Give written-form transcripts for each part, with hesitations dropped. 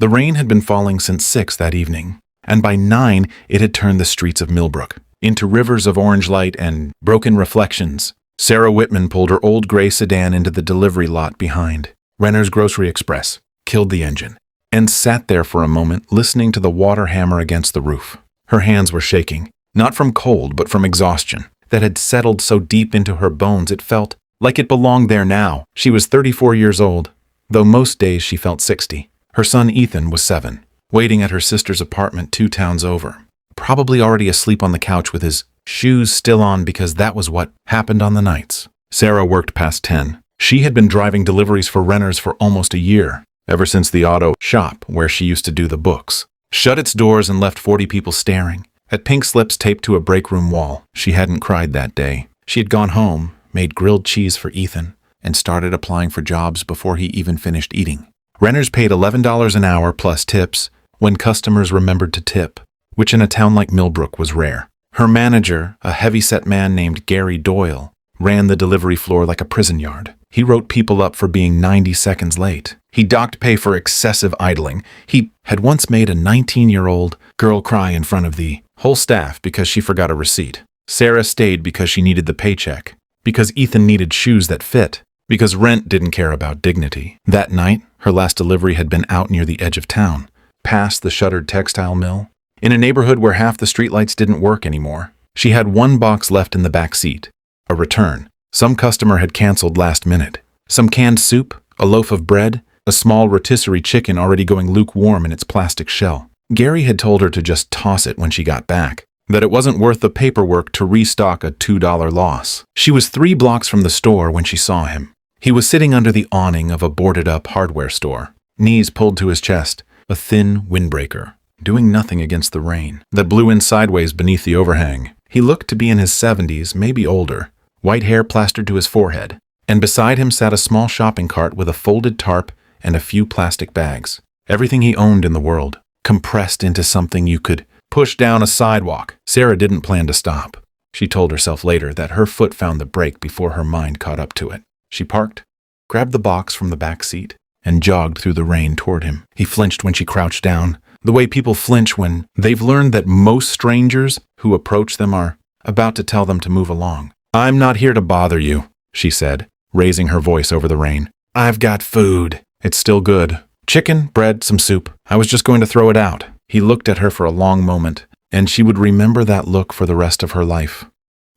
The rain had been falling since 6 that evening, and by 9 it had turned the streets of Millbrook into rivers of orange light and broken reflections. Sarah Whitman pulled her old gray sedan into the delivery lot behind. Renner's Grocery Express killed the engine and sat there for a moment listening to the water hammer against the roof. Her hands were shaking, not from cold but from exhaustion that had settled so deep into her bones it felt like it belonged there now. She was 34 years old, though most days she felt 60. Her son Ethan was 7, waiting at her sister's apartment 2 towns over, probably already asleep on the couch with his shoes still on because that was what happened on the nights. Sarah worked past 10. She had been driving deliveries for Renner's for almost a year, ever since the auto shop where she used to do the books shut its doors and left 40 people staring at pink slips taped to a break room wall. She hadn't cried that day. She had gone home, made grilled cheese for Ethan, and started applying for jobs before he even finished eating. Renner's paid $11 an hour plus tips when customers remembered to tip, which in a town like Millbrook was rare. Her manager, a heavy-set man named Gary Doyle, ran the delivery floor like a prison yard. He wrote people up for being 90 seconds late. He docked pay for excessive idling. He had once made a 19-year-old girl cry in front of the whole staff because she forgot a receipt. Sarah stayed because she needed the paycheck, because Ethan needed shoes that fit, because rent didn't care about dignity. That night, her last delivery had been out near the edge of town, past the shuttered textile mill, in a neighborhood where half the streetlights didn't work anymore. She had 1 box left in the back seat, a return. Some customer had canceled last minute. Some canned soup, a loaf of bread, a small rotisserie chicken already going lukewarm in its plastic shell. Gary had told her to just toss it when she got back, that it wasn't worth the paperwork to restock a $2 loss. She was 3 blocks from the store when she saw him. He was sitting under the awning of a boarded-up hardware store, knees pulled to his chest, a thin windbreaker, doing nothing against the rain that blew in sideways beneath the overhang. He looked to be in his 70s, maybe older, white hair plastered to his forehead, and beside him sat a small shopping cart with a folded tarp and a few plastic bags. Everything he owned in the world, compressed into something you could push down a sidewalk. Sarah didn't plan to stop. She told herself later that her foot found the brake before her mind caught up to it. She parked, grabbed the box from the back seat, and jogged through the rain toward him. He flinched when she crouched down, the way people flinch when they've learned that most strangers who approach them are about to tell them to move along. "I'm not here to bother you," she said, raising her voice over the rain. "I've got food. It's still good. Chicken, bread, some soup. I was just going to throw it out." He looked at her for a long moment, and she would remember that look for the rest of her life.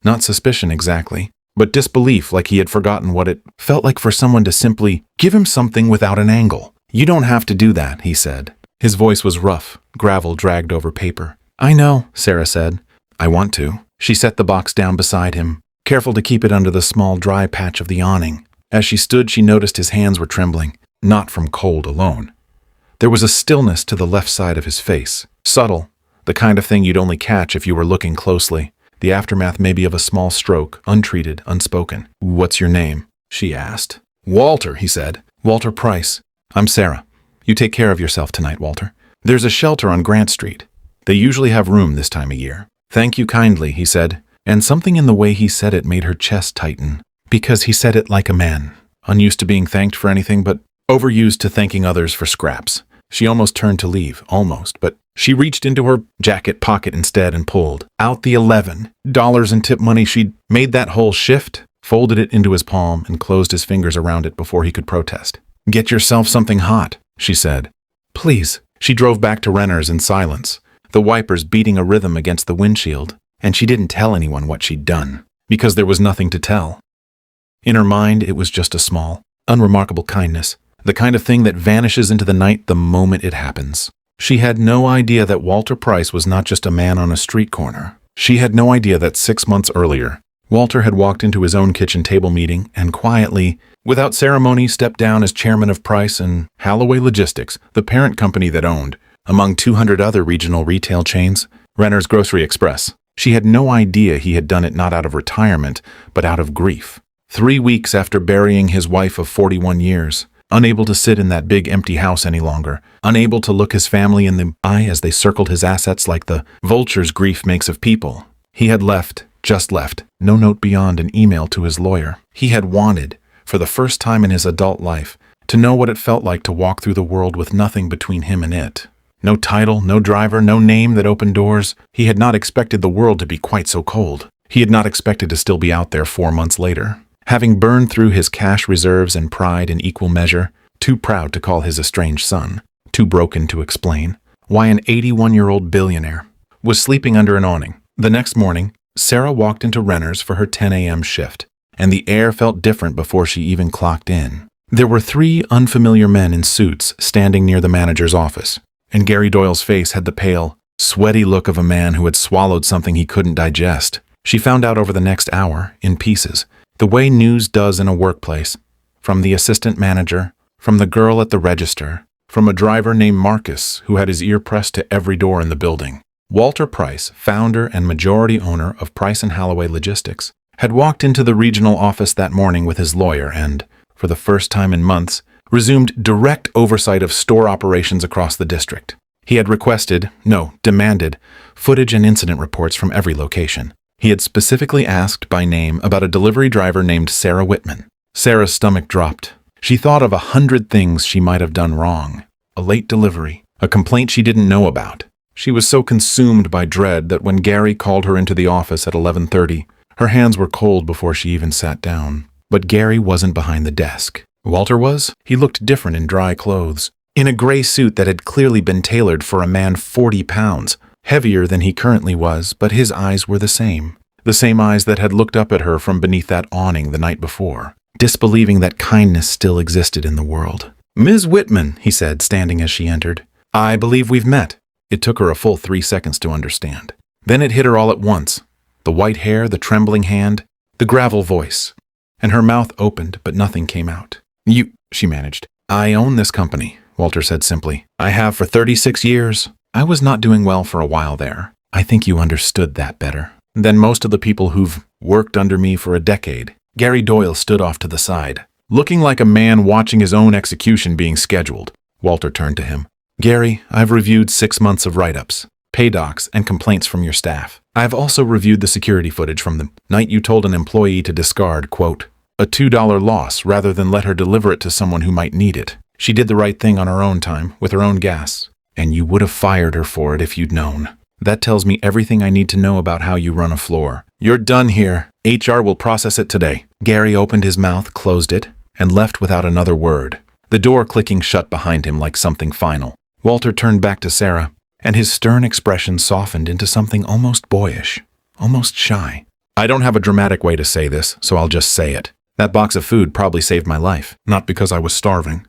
Not suspicion exactly, but disbelief, like he had forgotten what it felt like for someone to simply give him something without an angle. "You don't have to do that," he said. His voice was rough, gravel dragged over paper. "I know," Sarah said. "I want to." She set the box down beside him, careful to keep it under the small dry patch of the awning. As she stood, she noticed his hands were trembling, not from cold alone. There was a stillness to the left side of his face, subtle, the kind of thing you'd only catch if you were looking closely, the aftermath maybe of a small stroke, untreated, unspoken. "What's your name?" she asked. "Walter," he said. "Walter Price. I'm Sarah. You take care of yourself tonight, Walter. There's a shelter on Grant Street. They usually have room this time of year." "Thank you kindly," he said, and something in the way he said it made her chest tighten, because he said it like a man, unused to being thanked for anything but overused to thanking others for scraps. She almost turned to leave, but she reached into her jacket pocket instead and pulled out the $11 in tip money she'd made that whole shift, folded it into his palm, and closed his fingers around it before he could protest. "Get yourself something hot," she said. "Please." She drove back to Renner's in silence, the wipers beating a rhythm against the windshield, and she didn't tell anyone what she'd done, because there was nothing to tell. In her mind, it was just a small, unremarkable kindness, the kind of thing that vanishes into the night the moment it happens. She had no idea that Walter Price was not just a man on a street corner. She had no idea that 6 months earlier, Walter had walked into his own kitchen table meeting and quietly, without ceremony, stepped down as chairman of Price and Halloway Logistics, the parent company that owned, among 200 other regional retail chains, Renner's Grocery Express. She had no idea he had done it not out of retirement, but out of grief. 3 weeks after burying his wife of 41 years, unable to sit in that big empty house any longer, unable to look his family in the eye as they circled his assets like the vultures grief makes of people, he had left, just left, no note beyond an email to his lawyer. He had wanted, for the first time in his adult life, to know what it felt like to walk through the world with nothing between him and it. No title, no driver, no name that opened doors. He had not expected the world to be quite so cold. He had not expected to still be out there 4 months later, having burned through his cash reserves and pride in equal measure, too proud to call his estranged son, too broken to explain why an 81-year-old billionaire was sleeping under an awning. The next morning, Sarah walked into Renner's for her 10 a.m. shift, and the air felt different before she even clocked in. There were 3 unfamiliar men in suits standing near the manager's office, and Gary Doyle's face had the pale, sweaty look of a man who had swallowed something he couldn't digest. She found out over the next hour, in pieces, the way news does in a workplace, from the assistant manager, from the girl at the register, from a driver named Marcus who had his ear pressed to every door in the building. Walter Price, founder and majority owner of Price & Halloway Logistics, had walked into the regional office that morning with his lawyer and, for the first time in months, resumed direct oversight of store operations across the district. He had demanded, footage and incident reports from every location. He had specifically asked by name about a delivery driver named Sarah Whitman. Sarah's stomach dropped. She thought of 100 things she might have done wrong. A late delivery, a complaint she didn't know about. She was so consumed by dread that when Gary called her into the office at 11:30, her hands were cold before she even sat down. But Gary wasn't behind the desk. Walter was. He looked different in dry clothes, in a gray suit that had clearly been tailored for a man 40 pounds, heavier than he currently was, but his eyes were the same eyes that had looked up at her from beneath that awning the night before, disbelieving that kindness still existed in the world. "Ms. Whitman," he said, standing as she entered, "I believe we've met." It took her a full 3 seconds to understand. Then it hit her all at once. The white hair, the trembling hand, the gravel voice. And her mouth opened, but nothing came out. "You," she managed. "I own this company," Walter said simply. "I have for 36 years. I was not doing well for a while there. I think you understood that better than most of the people who've worked under me for a decade." Gary Doyle stood off to the side, looking like a man watching his own execution being scheduled. Walter turned to him. "Gary, I've reviewed 6 months of write-ups, pay docs, and complaints from your staff. I've also reviewed the security footage from the night you told an employee to discard, quote, a $2 loss rather than let her deliver it to someone who might need it. She did the right thing on her own time, with her own gas, and you would have fired her for it if you'd known. That tells me everything I need to know about how you run a floor. You're done here. HR will process it today." Gary opened his mouth, closed it, and left without another word, the door clicking shut behind him like something final. Walter turned back to Sarah, and his stern expression softened into something almost boyish, almost shy. "I don't have a dramatic way to say this, so I'll just say it. That box of food probably saved my life, not because I was starving,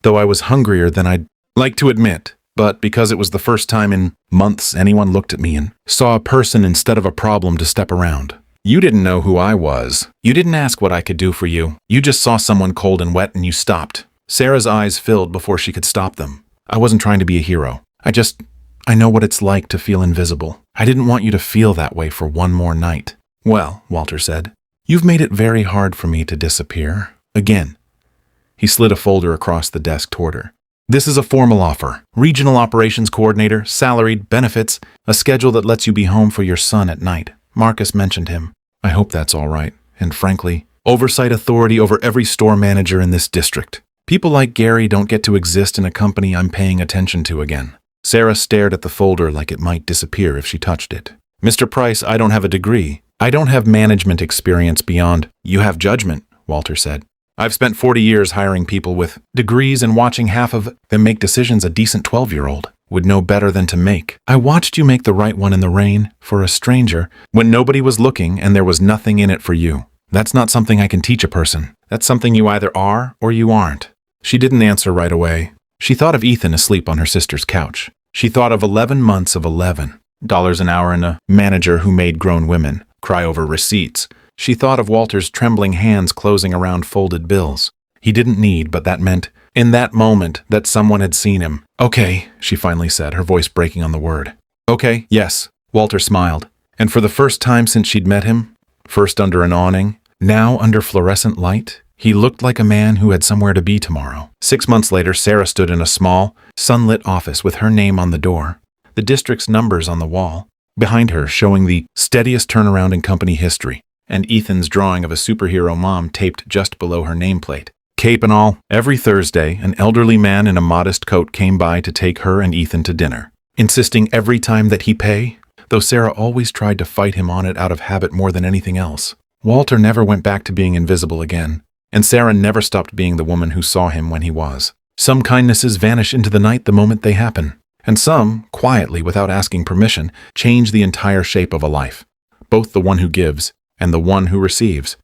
though I was hungrier than I'd like to admit, but because it was the first time in months anyone looked at me and saw a person instead of a problem to step around. You didn't know who I was. You didn't ask what I could do for you. You just saw someone cold and wet and you stopped." Sarah's eyes filled before she could stop them. "I wasn't trying to be a hero. I know what it's like to feel invisible. I didn't want you to feel that way for one more night." "Well," Walter said, "you've made it very hard for me to disappear. Again." He slid a folder across the desk toward her. "This is a formal offer. Regional operations coordinator, salaried, benefits, a schedule that lets you be home for your son at night. Marcus mentioned him. I hope that's all right. And frankly, oversight authority over every store manager in this district. People like Gary don't get to exist in a company I'm paying attention to again." Sarah stared at the folder like it might disappear if she touched it. "Mr. Price, I don't have a degree. I don't have management experience beyond." "You have judgment," Walter said. "I've spent 40 years hiring people with degrees and watching half of them make decisions a decent 12-year-old would know better than to make. I watched you make the right one in the rain, for a stranger, when nobody was looking and there was nothing in it for you. That's not something I can teach a person. That's something you either are or you aren't." She didn't answer right away. She thought of Ethan asleep on her sister's couch. She thought of 11 months of $11 an hour and a manager who made grown women cry over receipts. She thought of Walter's trembling hands closing around folded bills. He didn't need, but that meant, in that moment, that someone had seen him. "Okay," she finally said, her voice breaking on the word. "Okay, yes." Walter smiled. And for the first time since she'd met him, first under an awning, now under fluorescent light, he looked like a man who had somewhere to be tomorrow. 6 months later, Sarah stood in a small, sunlit office with her name on the door, the district's numbers on the wall, behind her showing the steadiest turnaround in company history, and Ethan's drawing of a superhero mom taped just below her nameplate. Cape and all, every Thursday, an elderly man in a modest coat came by to take her and Ethan to dinner, insisting every time that he pay, though Sarah always tried to fight him on it out of habit more than anything else. Walter never went back to being invisible again, and Sarah never stopped being the woman who saw him when he was. Some kindnesses vanish into the night the moment they happen, and some, quietly without asking permission, change the entire shape of a life, both the one who gives and the one who receives.